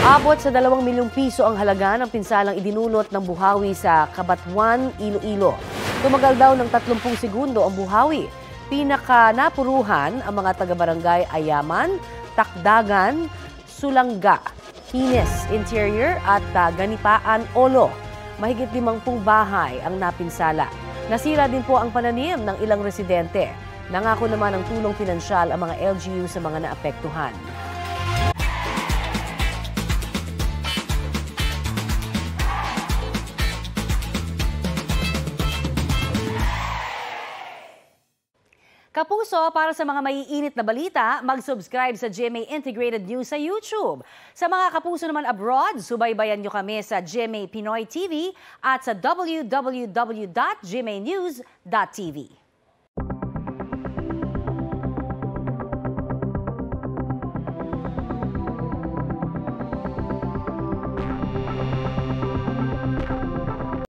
Abot sa 2 milyong piso ang halaga ng pinsalang idinulot ng buhawi sa Cabatwan, Iloilo. Tumagal daw ng 30 segundo ang buhawi. Pinaka-napuruhan ang mga taga-barangay Ayaman, Takdagan, Sulanga, Hines Interior at Ganipaan, Olo. Mahigit 50 bahay ang napinsala. Nasira din po ang pananim ng ilang residente. Nangako naman ng tulong pinansyal ang mga LGU sa mga naapektuhan. Kapuso, para sa mga maiinit na balita, mag-subscribe sa GMA Integrated News sa YouTube. Sa mga kapuso naman abroad, subaybayan nyo kami sa GMA Pinoy TV at sa www.gmanews.tv.